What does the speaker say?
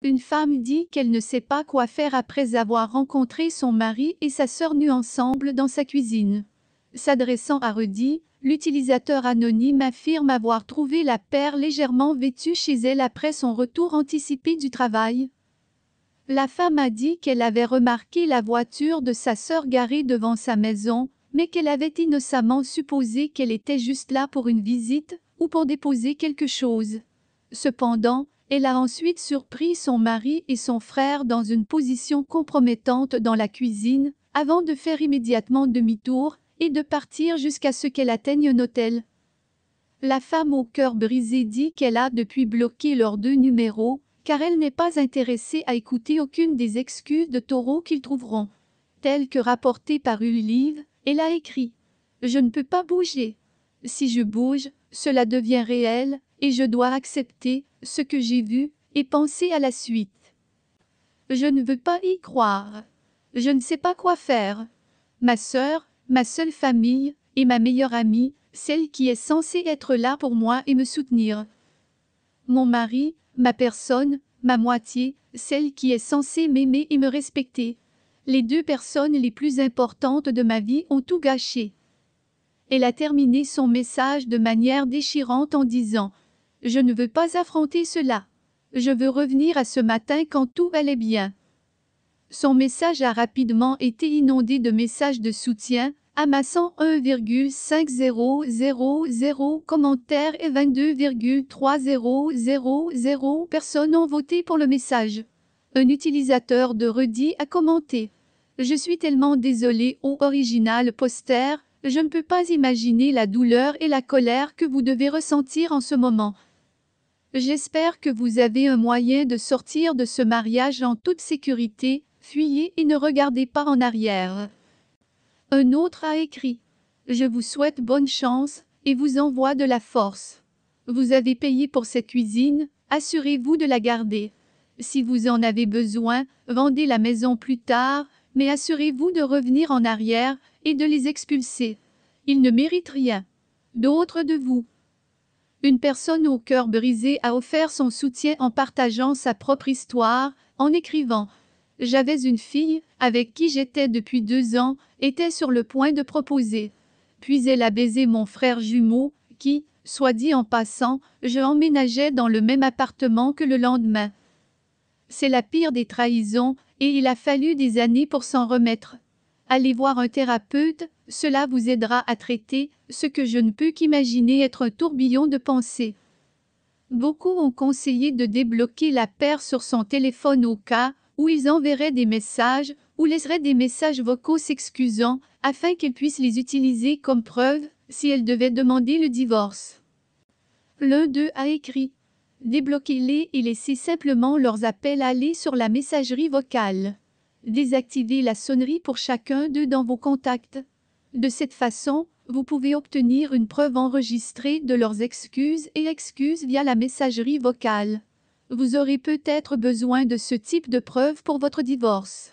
Une femme dit qu'elle ne sait pas quoi faire après avoir rencontré son mari et sa sœur nus ensemble dans sa cuisine. S'adressant à Rudy, l'utilisateur anonyme affirme avoir trouvé la paire légèrement vêtue chez elle après son retour anticipé du travail. La femme a dit qu'elle avait remarqué la voiture de sa sœur garée devant sa maison, mais qu'elle avait innocemment supposé qu'elle était juste là pour une visite ou pour déposer quelque chose. Cependant, elle a ensuite surpris son mari et son frère dans une position compromettante dans la cuisine, avant de faire immédiatement demi-tour et de partir jusqu'à ce qu'elle atteigne un hôtel. La femme au cœur brisé dit qu'elle a depuis bloqué leurs 2 numéros, car elle n'est pas intéressée à écouter aucune des excuses de taureau qu'ils trouveront. Telle que rapportée par Ulive, elle a écrit « Je ne peux pas bouger. Si je bouge, cela devient réel, et je dois accepter ce que j'ai vu et penser à la suite. Je ne veux pas y croire. Je ne sais pas quoi faire. Ma sœur, ma seule famille, et ma meilleure amie, celle qui est censée être là pour moi et me soutenir. Mon mari, ma personne, ma moitié, celle qui est censée m'aimer et me respecter. Les 2 personnes les plus importantes de ma vie ont tout gâché. » Elle a terminé son message de manière déchirante en disant « Je ne veux pas affronter cela. Je veux revenir à ce matin quand tout allait bien. » Son message a rapidement été inondé de messages de soutien, amassant 1,5000 commentaires et 22,3000 personnes ont voté pour le message. Un utilisateur de Rudy a commenté « Je suis tellement désolé au original poster, je ne peux pas imaginer la douleur et la colère que vous devez ressentir en ce moment. J'espère que vous avez un moyen de sortir de ce mariage en toute sécurité, fuyez et ne regardez pas en arrière. » Un autre a écrit « Je vous souhaite bonne chance et vous envoie de la force. Vous avez payé pour cette cuisine, assurez-vous de la garder. Si vous en avez besoin, vendez la maison plus tard, mais assurez-vous de revenir en arrière et de les expulser. Ils ne méritent rien d'autre de vous. » Une personne au cœur brisé a offert son soutien en partageant sa propre histoire, en écrivant « J'avais une fille, avec qui j'étais depuis 2 ans, était sur le point de proposer. Puis elle a baisé mon frère jumeau, qui, soit dit en passant, je emménageais dans le même appartement que le lendemain. C'est la pire des trahisons, et il a fallu des années pour s'en remettre. Allez voir un thérapeute, cela vous aidera à traiter ce que je ne peux qu'imaginer être un tourbillon de pensées. » Beaucoup ont conseillé de débloquer la paire sur son téléphone au cas où ils enverraient des messages ou laisseraient des messages vocaux s'excusant afin qu'elle puisse les utiliser comme preuve si elle devait demander le divorce. L'un d'eux a écrit « Débloquez-les et laissez simplement leurs appels aller sur la messagerie vocale. Désactivez la sonnerie pour chacun d'eux dans vos contacts. De cette façon, vous pouvez obtenir une preuve enregistrée de leurs excuses et excuses via la messagerie vocale. Vous aurez peut-être besoin de ce type de preuve pour votre divorce. »